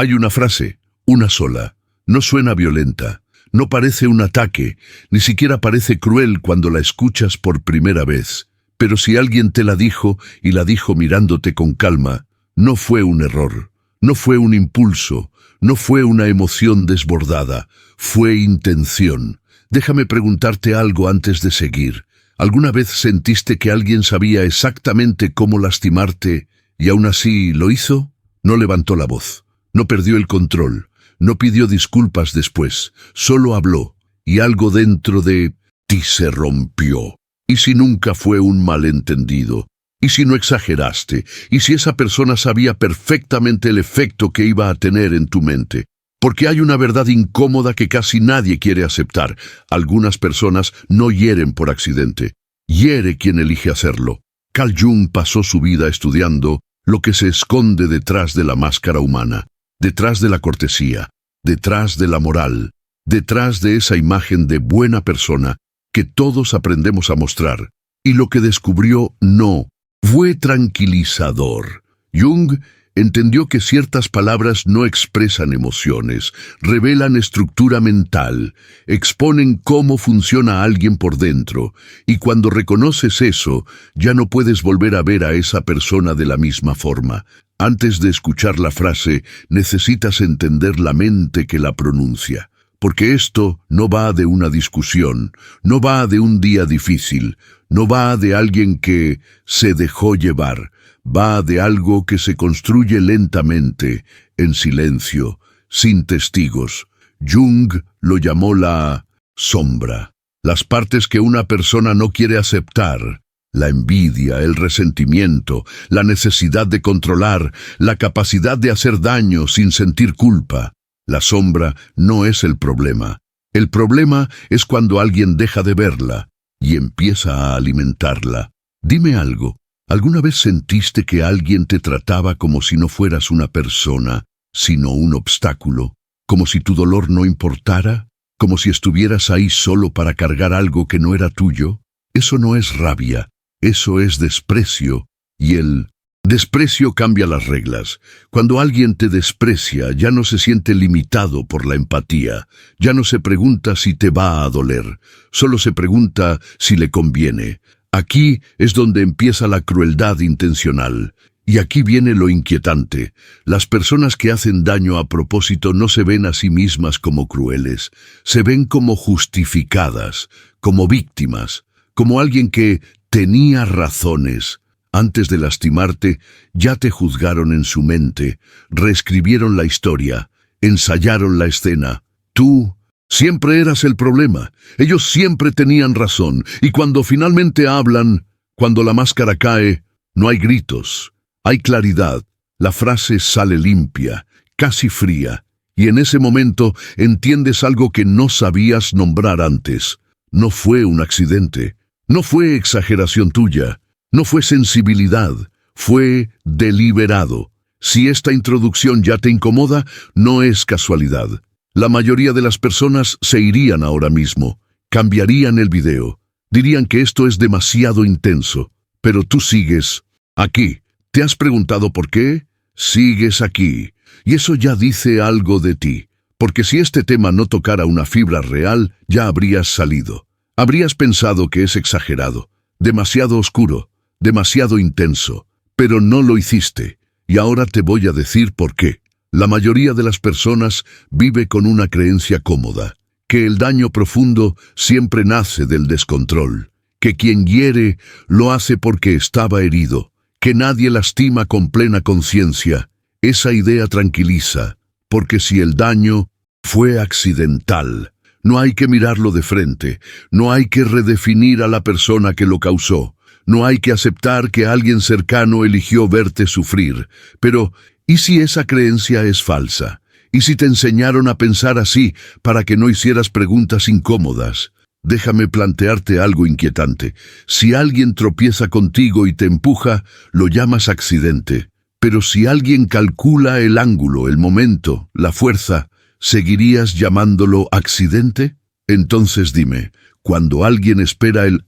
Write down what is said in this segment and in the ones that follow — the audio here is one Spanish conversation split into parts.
Hay una frase, una sola. No suena violenta, no parece un ataque, ni siquiera parece cruel cuando la escuchas por primera vez. Pero si alguien te la dijo y la dijo mirándote con calma, no fue un error, no fue un impulso, no fue una emoción desbordada, fue intención. Déjame preguntarte algo antes de seguir. ¿Alguna vez sentiste que alguien sabía exactamente cómo lastimarte y aún así lo hizo? No levantó la voz, no perdió el control, no pidió disculpas después, solo habló, y algo dentro de ti se rompió. ¿Y si nunca fue un malentendido? ¿Y si no exageraste? ¿Y si esa persona sabía perfectamente el efecto que iba a tener en tu mente? Porque hay una verdad incómoda que casi nadie quiere aceptar. Algunas personas no hieren por accidente. Hiere quien elige hacerlo. Carl Jung pasó su vida estudiando lo que se esconde detrás de la máscara humana, detrás de la cortesía, detrás de la moral, detrás de esa imagen de buena persona que todos aprendemos a mostrar. Y lo que descubrió no fue tranquilizador. Jung entendió que ciertas palabras no expresan emociones, revelan estructura mental, exponen cómo funciona alguien por dentro, y cuando reconoces eso, ya no puedes volver a ver a esa persona de la misma forma. Antes de escuchar la frase, necesitas entender la mente que la pronuncia. Porque esto no va de una discusión, no va de un día difícil, no va de alguien que se dejó llevar, va de algo que se construye lentamente, en silencio, sin testigos. Jung lo llamó la sombra, las partes que una persona no quiere aceptar, la envidia, el resentimiento, la necesidad de controlar, la capacidad de hacer daño sin sentir culpa. La sombra no es el problema. El problema es cuando alguien deja de verla y empieza a alimentarla. Dime algo, ¿alguna vez sentiste que alguien te trataba como si no fueras una persona, sino un obstáculo? ¿Como si tu dolor no importara? ¿Como si estuvieras ahí solo para cargar algo que no era tuyo? Eso no es rabia, eso es desprecio, y el desprecio cambia las reglas. Cuando alguien te desprecia, ya no se siente limitado por la empatía. Ya no se pregunta si te va a doler. Solo se pregunta si le conviene. Aquí es donde empieza la crueldad intencional. Y aquí viene lo inquietante. Las personas que hacen daño a propósito no se ven a sí mismas como crueles. Se ven como justificadas, como víctimas, como alguien que tenía razones. Antes de lastimarte, ya te juzgaron en su mente, reescribieron la historia, ensayaron la escena. Tú siempre eras el problema, ellos siempre tenían razón, y cuando finalmente hablan, cuando la máscara cae, no hay gritos, hay claridad. La frase sale limpia, casi fría, y en ese momento entiendes algo que no sabías nombrar antes. No fue un accidente, no fue exageración tuya. No fue sensibilidad, fue deliberado. Si esta introducción ya te incomoda, no es casualidad. La mayoría de las personas se irían ahora mismo, cambiarían el video, dirían que esto es demasiado intenso, pero tú sigues aquí. ¿Te has preguntado por qué? Sigues aquí, y eso ya dice algo de ti, porque si este tema no tocara una fibra real, ya habrías salido. Habrías pensado que es exagerado, demasiado oscuro, demasiado intenso, pero no lo hiciste, y ahora te voy a decir por qué. La mayoría de las personas vive con una creencia cómoda, que el daño profundo siempre nace del descontrol, que quien hiere lo hace porque estaba herido, que nadie lastima con plena conciencia. Esa idea tranquiliza, porque si el daño fue accidental, no hay que mirarlo de frente, no hay que redefinir a la persona que lo causó. No hay que aceptar que alguien cercano eligió verte sufrir. Pero, ¿y si esa creencia es falsa? ¿Y si te enseñaron a pensar así para que no hicieras preguntas incómodas? Déjame plantearte algo inquietante. Si alguien tropieza contigo y te empuja, lo llamas accidente. Pero si alguien calcula el ángulo, el momento, la fuerza, ¿seguirías llamándolo accidente? Entonces dime, cuando alguien espera el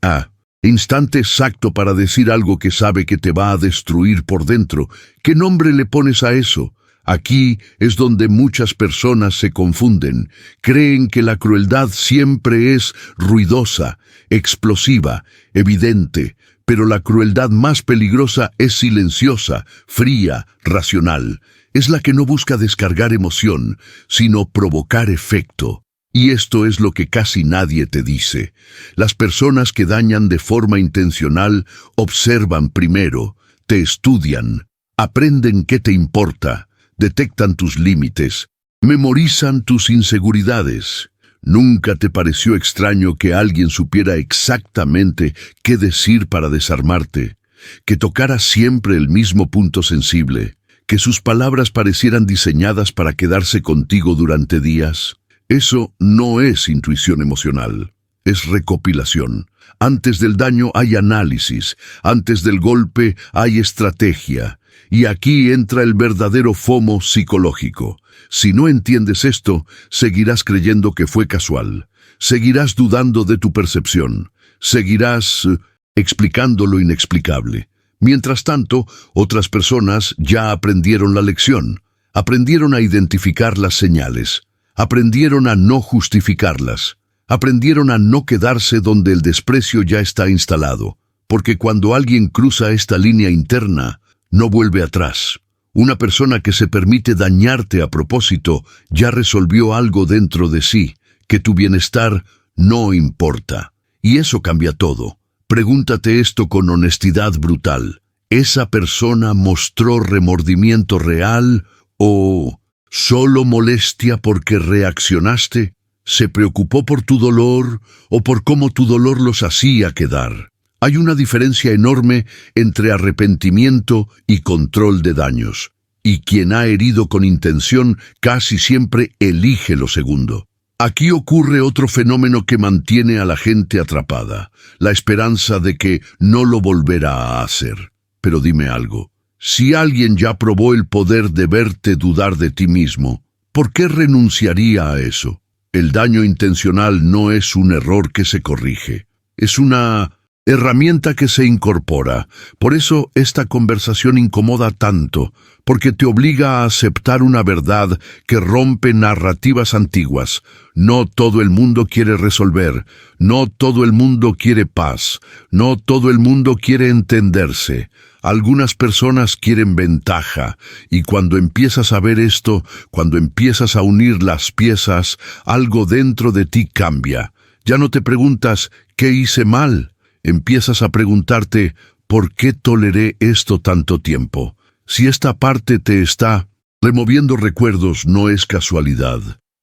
instante exacto para decir algo que sabe que te va a destruir por dentro, ¿qué nombre le pones a eso? Aquí es donde muchas personas se confunden. Creen que la crueldad siempre es ruidosa, explosiva, evidente, pero la crueldad más peligrosa es silenciosa, fría, racional. Es la que no busca descargar emoción, sino provocar efecto. Y esto es lo que casi nadie te dice. Las personas que dañan de forma intencional observan primero, te estudian, aprenden qué te importa, detectan tus límites, memorizan tus inseguridades. ¿Nunca te pareció extraño que alguien supiera exactamente qué decir para desarmarte? Que tocara siempre el mismo punto sensible, que sus palabras parecieran diseñadas para quedarse contigo durante días. Eso no es intuición emocional, es recopilación. Antes del daño hay análisis, antes del golpe hay estrategia. Y aquí entra el verdadero FOMO psicológico. Si no entiendes esto, seguirás creyendo que fue casual. Seguirás dudando de tu percepción. Seguirás explicando lo inexplicable. Mientras tanto, otras personas ya aprendieron la lección. Aprendieron a identificar las señales. Aprendieron a no justificarlas. Aprendieron a no quedarse donde el desprecio ya está instalado. Porque cuando alguien cruza esta línea interna, no vuelve atrás. Una persona que se permite dañarte a propósito ya resolvió algo dentro de sí, que tu bienestar no importa. Y eso cambia todo. Pregúntate esto con honestidad brutal. ¿Esa persona mostró remordimiento real o solo molestia porque reaccionaste? ¿Se preocupó por tu dolor o por cómo tu dolor los hacía quedar? Hay una diferencia enorme entre arrepentimiento y control de daños. Y quien ha herido con intención casi siempre elige lo segundo. Aquí ocurre otro fenómeno que mantiene a la gente atrapada, la esperanza de que no lo volverá a hacer. Pero dime algo, si alguien ya probó el poder de verte dudar de ti mismo, ¿por qué renunciaría a eso? El daño intencional no es un error que se corrige, es una herramienta que se incorpora. Por eso esta conversación incomoda tanto, porque te obliga a aceptar una verdad que rompe narrativas antiguas. No todo el mundo quiere resolver, no todo el mundo quiere paz, no todo el mundo quiere entenderse. Algunas personas quieren ventaja, y cuando empiezas a ver esto, cuando empiezas a unir las piezas, algo dentro de ti cambia. Ya no te preguntas, ¿qué hice mal? Empiezas a preguntarte, ¿por qué toleré esto tanto tiempo? Si esta parte te está removiendo recuerdos, no es casualidad.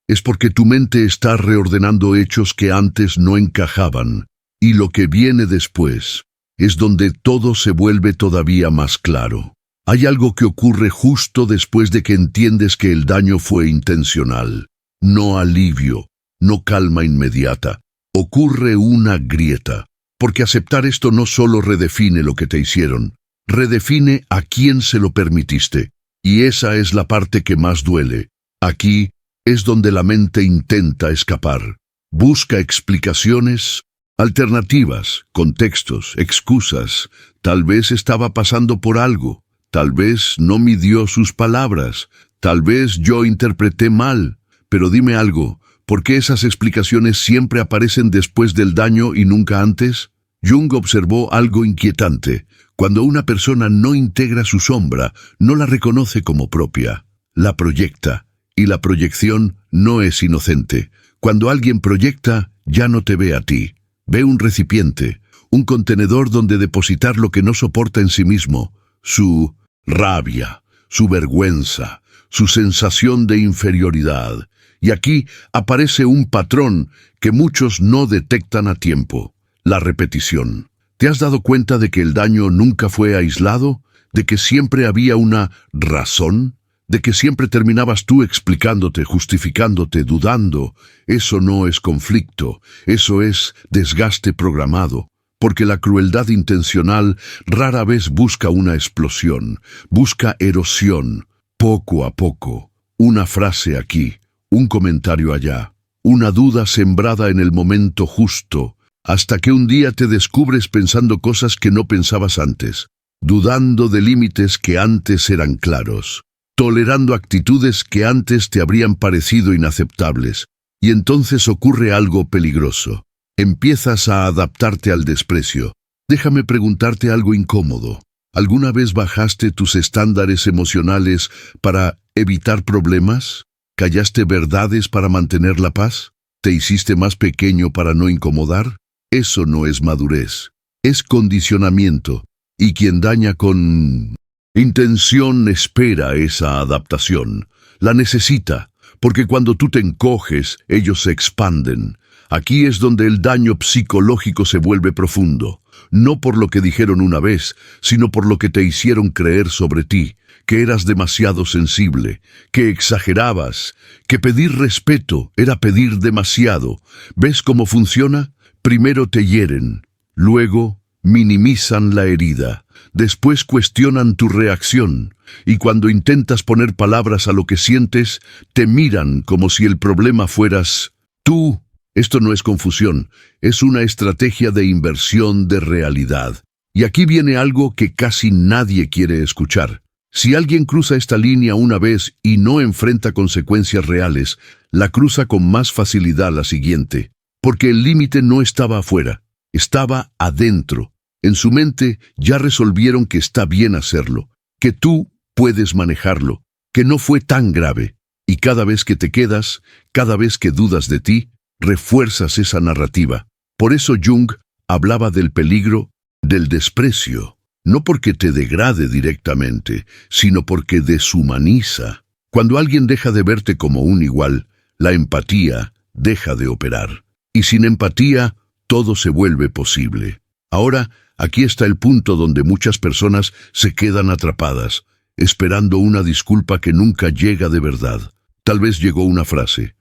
Es porque tu mente está reordenando hechos que antes no encajaban. Y lo que viene después es donde todo se vuelve todavía más claro. Hay algo que ocurre justo después de que entiendes que el daño fue intencional. No alivio, no calma inmediata. Ocurre una grieta. Porque aceptar esto no solo redefine lo que te hicieron, redefine a quién se lo permitiste. Y esa es la parte que más duele. Aquí es donde la mente intenta escapar. Busca explicaciones, alternativas, contextos, excusas. Tal vez estaba pasando por algo. Tal vez no midió sus palabras. Tal vez yo interpreté mal. Pero dime algo. ¿Por qué esas explicaciones siempre aparecen después del daño y nunca antes? Jung observó algo inquietante. Cuando una persona no integra su sombra, no la reconoce como propia, la proyecta. Y la proyección no es inocente. Cuando alguien proyecta, ya no te ve a ti. Ve un recipiente, un contenedor donde depositar lo que no soporta en sí mismo, su rabia, su vergüenza, su sensación de inferioridad. Y aquí aparece un patrón que muchos no detectan a tiempo, la repetición. ¿Te has dado cuenta de que el daño nunca fue aislado? ¿De que siempre había una razón? ¿De que siempre terminabas tú explicándote, justificándote, dudando? Eso no es conflicto, eso es desgaste programado. Porque la crueldad intencional rara vez busca una explosión, busca erosión, poco a poco. Una frase aquí, un comentario allá, una duda sembrada en el momento justo, hasta que un día te descubres pensando cosas que no pensabas antes, dudando de límites que antes eran claros. tolerando actitudes que antes te habrían parecido inaceptables. Y entonces ocurre algo peligroso. Empiezas a adaptarte al desprecio. Déjame preguntarte algo incómodo. ¿Alguna vez bajaste tus estándares emocionales para evitar problemas? ¿Callaste verdades para mantener la paz? ¿Te hiciste más pequeño para no incomodar? Eso no es madurez. Es condicionamiento. Y quien daña con intención espera esa adaptación. La necesita, porque cuando tú te encoges, ellos se expanden. Aquí es donde el daño psicológico se vuelve profundo. No por lo que dijeron una vez, sino por lo que te hicieron creer sobre ti, que eras demasiado sensible, que exagerabas, que pedir respeto era pedir demasiado. ¿Ves cómo funciona? Primero te hieren, luego minimizan la herida, después cuestionan tu reacción, y cuando intentas poner palabras a lo que sientes, te miran como si el problema fueras tú. Esto no es confusión, es una estrategia de inversión de realidad. Y aquí viene algo que casi nadie quiere escuchar. Si alguien cruza esta línea una vez y no enfrenta consecuencias reales, la cruza con más facilidad la siguiente, porque el límite no estaba afuera, estaba adentro. En su mente ya resolvieron que está bien hacerlo, que tú puedes manejarlo, que no fue tan grave. Y cada vez que te quedas, cada vez que dudas de ti, refuerzas esa narrativa. Por eso Jung hablaba del peligro del desprecio, no porque te degrade directamente, sino porque deshumaniza. Cuando alguien deja de verte como un igual, la empatía deja de operar. Y sin empatía, todo se vuelve posible. Ahora, aquí está el punto donde muchas personas se quedan atrapadas, esperando una disculpa que nunca llega de verdad. Tal vez llegó una frase,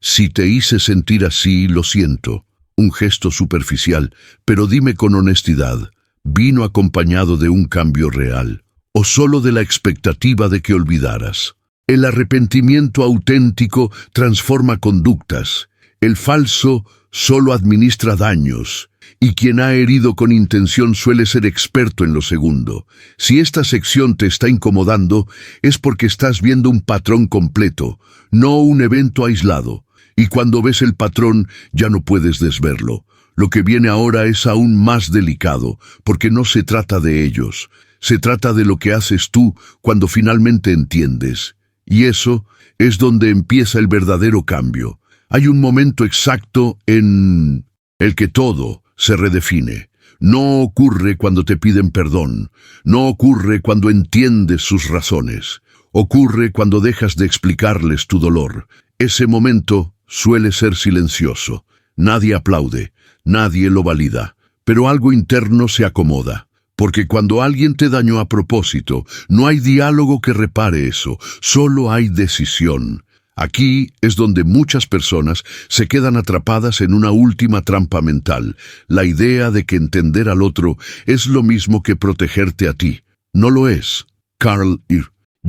si te hice sentir así, lo siento, un gesto superficial, pero dime con honestidad, ¿vino acompañado de un cambio real, o solo de la expectativa de que olvidaras? El arrepentimiento auténtico transforma conductas, el falso solo administra daños, y quien ha herido con intención suele ser experto en lo segundo. Si esta sección te está incomodando, es porque estás viendo un patrón completo, no un evento aislado. Y cuando ves el patrón, ya no puedes desverlo. Lo que viene ahora es aún más delicado, porque no se trata de ellos. Se trata de lo que haces tú cuando finalmente entiendes. Y eso es donde empieza el verdadero cambio. Hay un momento exacto en el que todo se redefine. No ocurre cuando te piden perdón. No ocurre cuando entiendes sus razones. Ocurre cuando dejas de explicarles tu dolor. Ese momento suele ser silencioso. Nadie aplaude, nadie lo valida, pero algo interno se acomoda. Porque cuando alguien te dañó a propósito, no hay diálogo que repare eso, solo hay decisión. Aquí es donde muchas personas se quedan atrapadas en una última trampa mental, la idea de que entender al otro es lo mismo que protegerte a ti. No lo es. Carl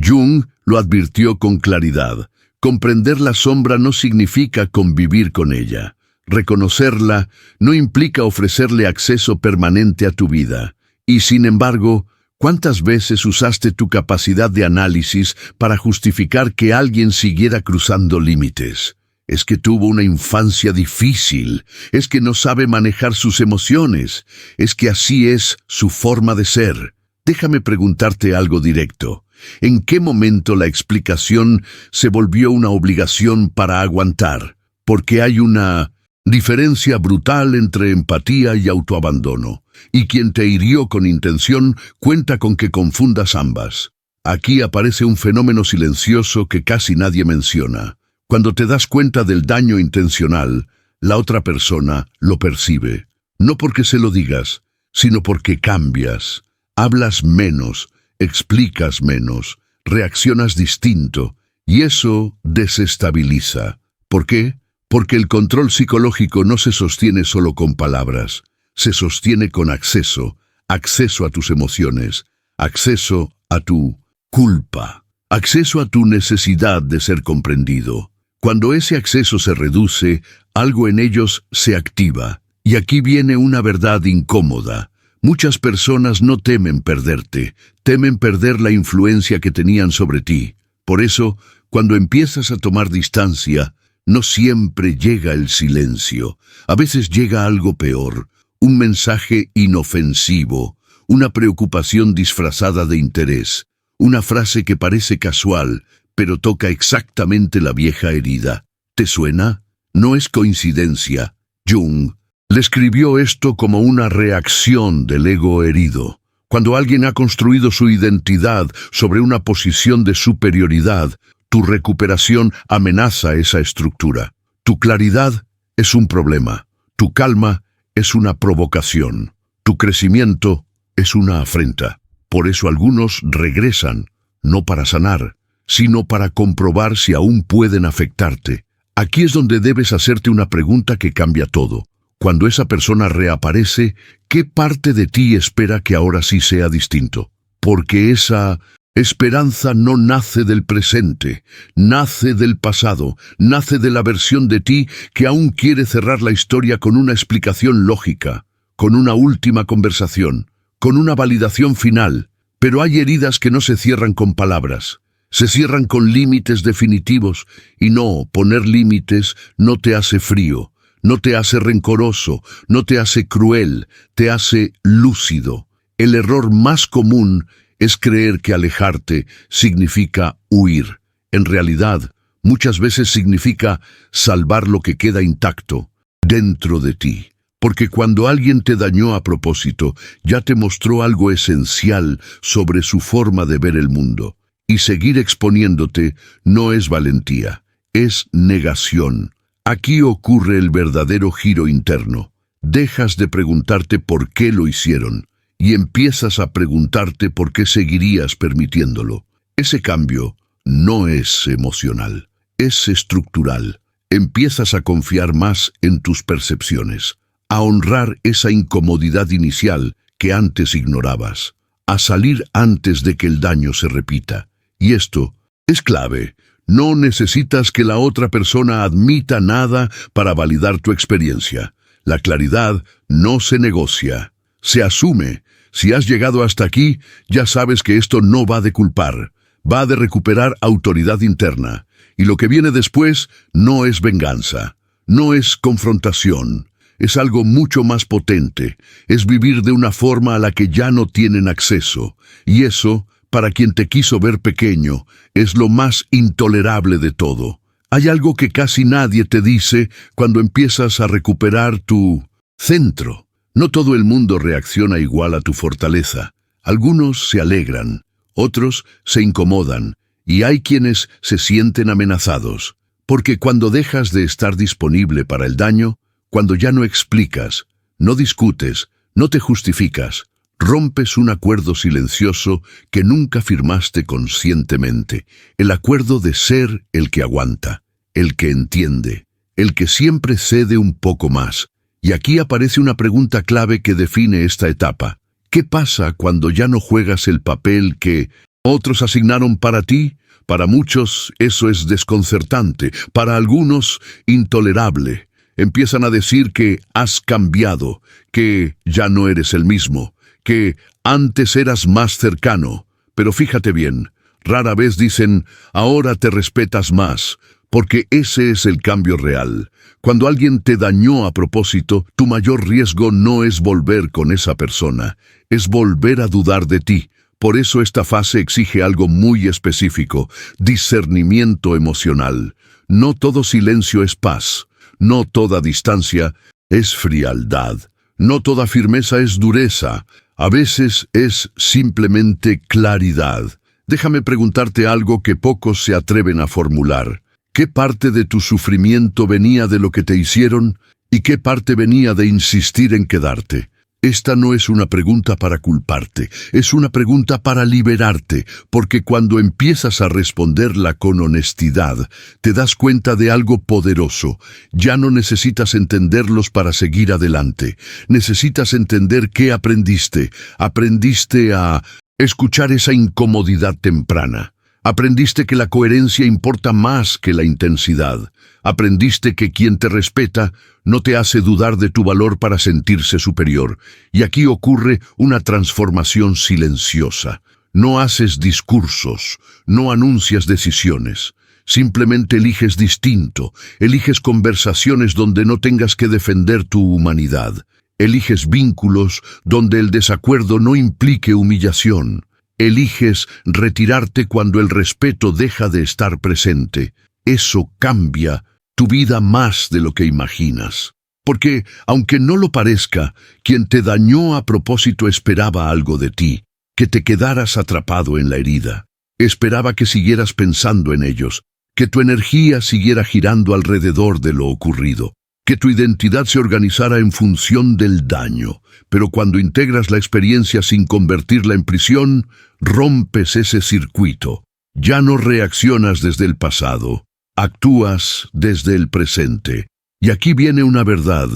Jung lo advirtió con claridad. Comprender la sombra no significa convivir con ella. Reconocerla no implica ofrecerle acceso permanente a tu vida. Y sin embargo, ¿cuántas veces usaste tu capacidad de análisis para justificar que alguien siguiera cruzando límites? Es que tuvo una infancia difícil, es que no sabe manejar sus emociones, es que así es su forma de ser. Déjame preguntarte algo directo. ¿En qué momento la explicación se volvió una obligación para aguantar? Porque hay una diferencia brutal entre empatía y autoabandono, y quien te hirió con intención cuenta con que confundas ambas. Aquí aparece un fenómeno silencioso que casi nadie menciona. Cuando te das cuenta del daño intencional, la otra persona lo percibe. No porque se lo digas, sino porque cambias. Hablas menos, explicas menos, reaccionas distinto, y eso desestabiliza. ¿Por qué? Porque el control psicológico no se sostiene solo con palabras, se sostiene con acceso a tus emociones, acceso a tu culpa, acceso a tu necesidad de ser comprendido. Cuando ese acceso se reduce, algo en ellos se activa, y aquí viene una verdad incómoda. Muchas personas no temen perderte, temen perder la influencia que tenían sobre ti. Por eso, cuando empiezas a tomar distancia, no siempre llega el silencio. A veces llega algo peor, un mensaje inofensivo, una preocupación disfrazada de interés, una frase que parece casual, pero toca exactamente la vieja herida. ¿Te suena? No es coincidencia. Jung le escribió esto como una reacción del ego herido. Cuando alguien ha construido su identidad sobre una posición de superioridad, tu recuperación amenaza esa estructura. Tu claridad es un problema. Tu calma es una provocación. Tu crecimiento es una afrenta. Por eso algunos regresan, no para sanar, sino para comprobar si aún pueden afectarte. Aquí es donde debes hacerte una pregunta que cambia todo. Cuando esa persona reaparece, ¿qué parte de ti espera que ahora sí sea distinto? Porque esa esperanza no nace del presente, nace del pasado, nace de la versión de ti que aún quiere cerrar la historia con una explicación lógica, con una última conversación, con una validación final. Pero hay heridas que no se cierran con palabras, se cierran con límites definitivos, y no, poner límites no te hace frío, no te hace rencoroso, no te hace cruel, te hace lúcido. El error más común es creer que alejarte significa huir. En realidad, muchas veces significa salvar lo que queda intacto dentro de ti. Porque cuando alguien te dañó a propósito, ya te mostró algo esencial sobre su forma de ver el mundo. Y seguir exponiéndote no es valentía, es negación. Aquí ocurre el verdadero giro interno. Dejas de preguntarte por qué lo hicieron y empiezas a preguntarte por qué seguirías permitiéndolo. Ese cambio no es emocional, es estructural. Empiezas a confiar más en tus percepciones, a honrar esa incomodidad inicial que antes ignorabas, a salir antes de que el daño se repita. Y esto es clave. No necesitas que la otra persona admita nada para validar tu experiencia. La claridad no se negocia, se asume. Si has llegado hasta aquí, ya sabes que esto no va de culpar, va de recuperar autoridad interna. Y lo que viene después no es venganza, no es confrontación. Es algo mucho más potente, es vivir de una forma a la que ya no tienen acceso. Y eso, para quien te quiso ver pequeño, es lo más intolerable de todo. Hay algo que casi nadie te dice cuando empiezas a recuperar tu centro. No todo el mundo reacciona igual a tu fortaleza. Algunos se alegran, otros se incomodan, y hay quienes se sienten amenazados. Porque cuando dejas de estar disponible para el daño, cuando ya no explicas, no discutes, no te justificas, rompes un acuerdo silencioso que nunca firmaste conscientemente, el acuerdo de ser el que aguanta, el que entiende, el que siempre cede un poco más. Y aquí aparece una pregunta clave que define esta etapa. ¿Qué pasa cuando ya no juegas el papel que otros asignaron para ti? Para muchos eso es desconcertante, para algunos intolerable. Empiezan a decir que has cambiado, que ya no eres el mismo, que antes eras más cercano. Pero fíjate bien, rara vez dicen, ahora te respetas más, porque ese es el cambio real. Cuando alguien te dañó a propósito, tu mayor riesgo no es volver con esa persona, es volver a dudar de ti. Por eso esta fase exige algo muy específico, discernimiento emocional. No todo silencio es paz, no toda distancia es frialdad, no toda firmeza es dureza. A veces es simplemente claridad. Déjame preguntarte algo que pocos se atreven a formular. ¿Qué parte de tu sufrimiento venía de lo que te hicieron y qué parte venía de insistir en quedarte? Esta no es una pregunta para culparte, es una pregunta para liberarte, porque cuando empiezas a responderla con honestidad, te das cuenta de algo poderoso. Ya no necesitas entenderlos para seguir adelante. Necesitas entender qué aprendiste. Aprendiste a escuchar esa incomodidad temprana, Aprendiste que la coherencia importa más que la intensidad. Aprendiste que quien te respeta no te hace dudar de tu valor para sentirse superior. Y aquí ocurre una transformación silenciosa. No haces discursos, no anuncias decisiones. Simplemente eliges distinto, eliges conversaciones donde no tengas que defender tu humanidad. Eliges vínculos donde el desacuerdo no implique humillación. Eliges retirarte cuando el respeto deja de estar presente. Eso cambia tu vida más de lo que imaginas. Porque, aunque no lo parezca, quien te dañó a propósito esperaba algo de ti, que te quedaras atrapado en la herida. Esperaba que siguieras pensando en ellos, que tu energía siguiera girando alrededor de lo ocurrido, que tu identidad se organizara en función del daño. Pero cuando integras la experiencia sin convertirla en prisión, rompes ese circuito. Ya no reaccionas desde el pasado, actúas desde el presente. Y aquí viene una verdad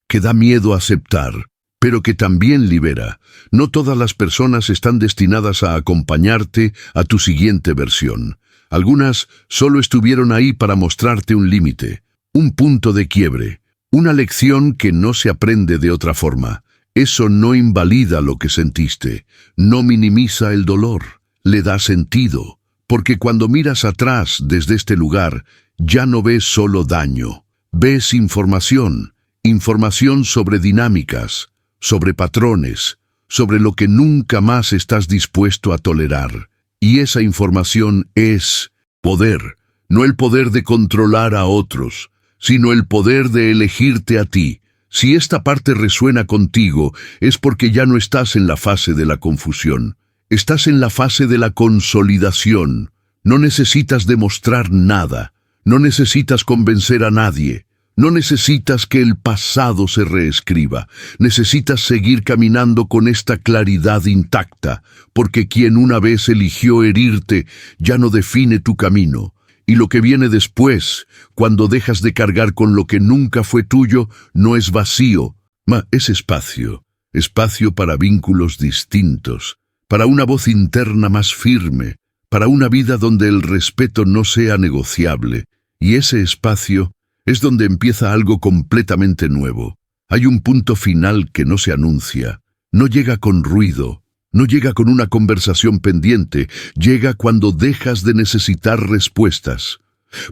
que da miedo aceptar, pero que también libera. No todas las personas están destinadas a acompañarte a tu siguiente versión. Algunas solo estuvieron ahí para mostrarte un límite, un punto de quiebre, una lección que no se aprende de otra forma. Eso no invalida lo que sentiste, no minimiza el dolor, le da sentido, porque cuando miras atrás desde este lugar, ya no ves solo daño, ves información, información sobre dinámicas, sobre patrones, sobre lo que nunca más estás dispuesto a tolerar. Y esa información es poder, no el poder de controlar a otros, sino el poder de elegirte a ti. Si esta parte resuena contigo, es porque ya no estás en la fase de la confusión. Estás en la fase de la consolidación. No necesitas demostrar nada. No necesitas convencer a nadie. No necesitas que el pasado se reescriba. Necesitas seguir caminando con esta claridad intacta, porque quien una vez eligió herirte ya no define tu camino. Y lo que viene después, cuando dejas de cargar con lo que nunca fue tuyo, no es vacío, es espacio. Espacio para vínculos distintos, para una voz interna más firme, para una vida donde el respeto no sea negociable. Y ese espacio es donde empieza algo completamente nuevo. Hay un punto final que no se anuncia, no llega con ruido, no llega con una conversación pendiente, llega cuando dejas de necesitar respuestas.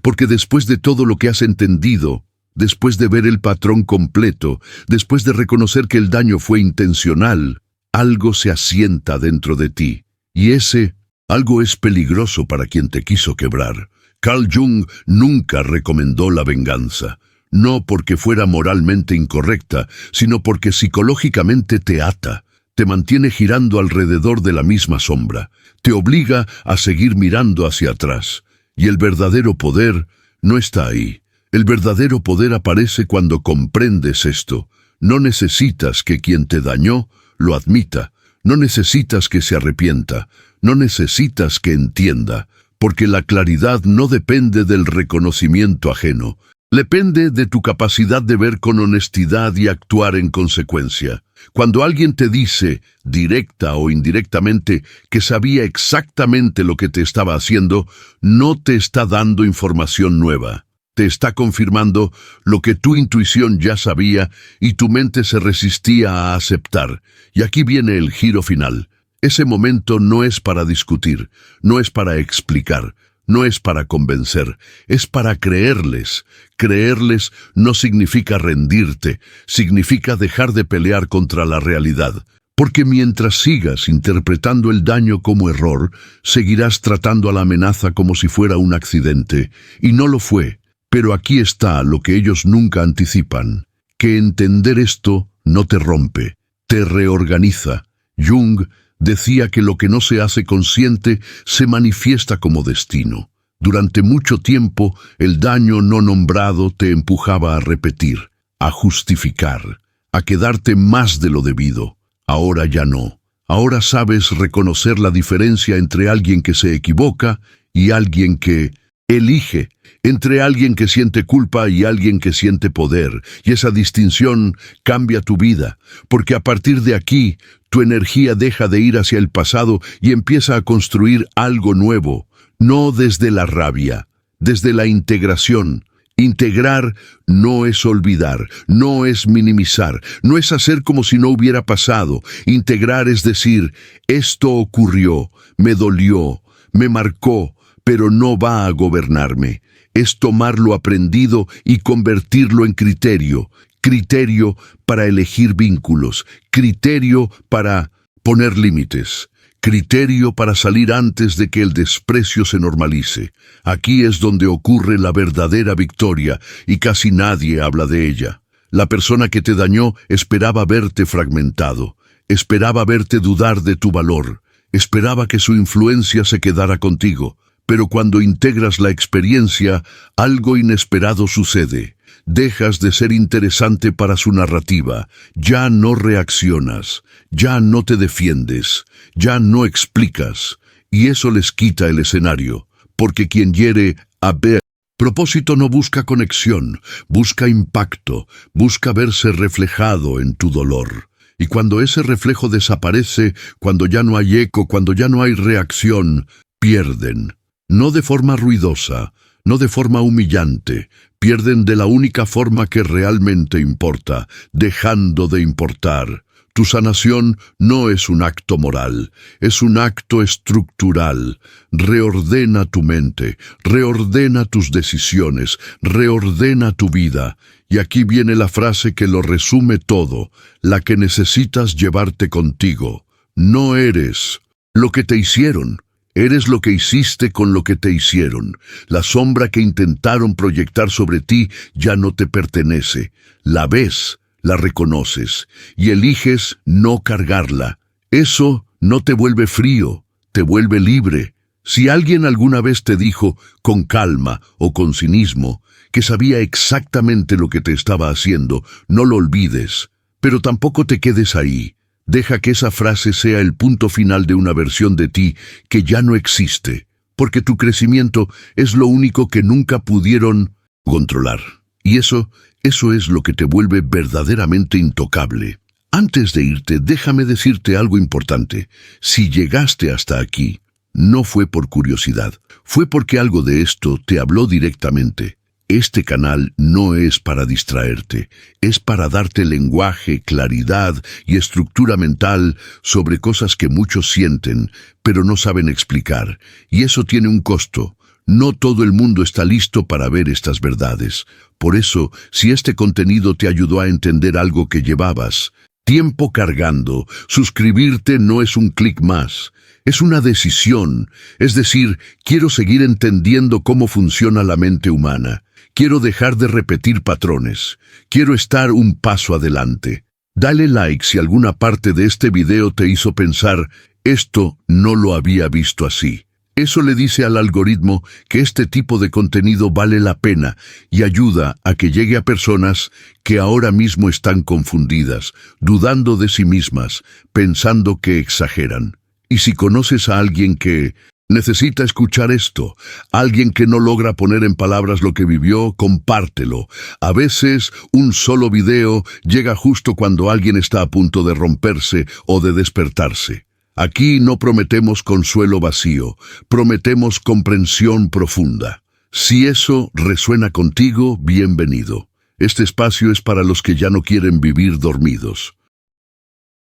Porque después de todo lo que has entendido, después de ver el patrón completo, después de reconocer que el daño fue intencional, algo se asienta dentro de ti. Y ese algo es peligroso para quien te quiso quebrar. Carl Jung nunca recomendó la venganza, no porque fuera moralmente incorrecta, sino porque psicológicamente te ata, te mantiene girando alrededor de la misma sombra, te obliga a seguir mirando hacia atrás. Y el verdadero poder no está ahí. El verdadero poder aparece cuando comprendes esto. No necesitas que quien te dañó lo admita, no necesitas que se arrepienta, no necesitas que entienda. Porque la claridad no depende del reconocimiento ajeno, depende de tu capacidad de ver con honestidad y actuar en consecuencia. Cuando alguien te dice, directa o indirectamente, que sabía exactamente lo que te estaba haciendo, no te está dando información nueva. Te está confirmando lo que tu intuición ya sabía y tu mente se resistía a aceptar. Y aquí viene el giro final. Ese momento no es para discutir, no es para explicar, no es para convencer, es para creerles. Creerles no significa rendirte, significa dejar de pelear contra la realidad. Porque mientras sigas interpretando el daño como error, seguirás tratando a la amenaza como si fuera un accidente. Y no lo fue. Pero aquí está lo que ellos nunca anticipan, que entender esto no te rompe, te reorganiza. Jung decía que lo que no se hace consciente se manifiesta como destino. Durante mucho tiempo, el daño no nombrado te empujaba a repetir, a justificar, a quedarte más de lo debido. Ahora ya no. Ahora sabes reconocer la diferencia entre alguien que se equivoca y alguien que elige, entre alguien que siente culpa y alguien que siente poder. Y esa distinción cambia tu vida, porque a partir de aquí, tu energía deja de ir hacia el pasado y empieza a construir algo nuevo. no desde la rabia, desde la integración. Integrar no es olvidar, no es minimizar, no es hacer como si no hubiera pasado. Integrar es decir, esto ocurrió, me dolió, me marcó, pero no va a gobernarme. Es tomar lo aprendido y convertirlo en criterio. Criterio para elegir vínculos, criterio para poner límites, criterio para salir antes de que el desprecio se normalice. Aquí es donde ocurre la verdadera victoria y casi nadie habla de ella. La persona que te dañó esperaba verte fragmentado, esperaba verte dudar de tu valor, esperaba que su influencia se quedara contigo. Pero cuando integras la experiencia, algo inesperado sucede. Dejas de ser interesante para su narrativa, ya no reaccionas, ya no te defiendes, ya no explicas, y eso les quita el escenario, porque quien hiere a ver propósito no busca conexión, busca impacto, busca verse reflejado en tu dolor. Y cuando ese reflejo desaparece, cuando ya no hay eco, cuando ya no hay reacción, pierden. No de forma ruidosa, no de forma humillante, pierden de la única forma que realmente importa, dejando de importar. Tu sanación no es un acto moral, es un acto estructural. Reordena tu mente, reordena tus decisiones, reordena tu vida. Y aquí viene la frase que lo resume todo, la que necesitas llevarte contigo. No eres lo que te hicieron. Eres lo que hiciste con lo que te hicieron. La sombra que intentaron proyectar sobre ti ya no te pertenece. La ves, la reconoces y eliges no cargarla. Eso no te vuelve frío, te vuelve libre. Si alguien alguna vez te dijo, con calma o con cinismo, que sabía exactamente lo que te estaba haciendo, no lo olvides, pero tampoco te quedes ahí. Deja que esa frase sea el punto final de una versión de ti que ya no existe, porque tu crecimiento es lo único que nunca pudieron controlar. Y eso es lo que te vuelve verdaderamente intocable. Antes de irte, déjame decirte algo importante. Si llegaste hasta aquí, no fue por curiosidad, fue porque algo de esto te habló directamente. Este canal no es para distraerte, es para darte lenguaje, claridad y estructura mental sobre cosas que muchos sienten, pero no saben explicar. Y eso tiene un costo. No todo el mundo está listo para ver estas verdades. Por eso, si este contenido te ayudó a entender algo que llevabas tiempo cargando, suscribirte no es un clic más. Es una decisión, es decir, quiero seguir entendiendo cómo funciona la mente humana. Quiero dejar de repetir patrones. Quiero estar un paso adelante. Dale like si alguna parte de este video te hizo pensar, esto no lo había visto así. Eso le dice al algoritmo que este tipo de contenido vale la pena y ayuda a que llegue a personas que ahora mismo están confundidas, dudando de sí mismas, pensando que exageran. Y si conoces a alguien que necesita escuchar esto, alguien que no logra poner en palabras lo que vivió, compártelo. A veces, un solo video llega justo cuando alguien está a punto de romperse o de despertarse. Aquí no prometemos consuelo vacío, prometemos comprensión profunda. Si eso resuena contigo, bienvenido. Este espacio es para los que ya no quieren vivir dormidos.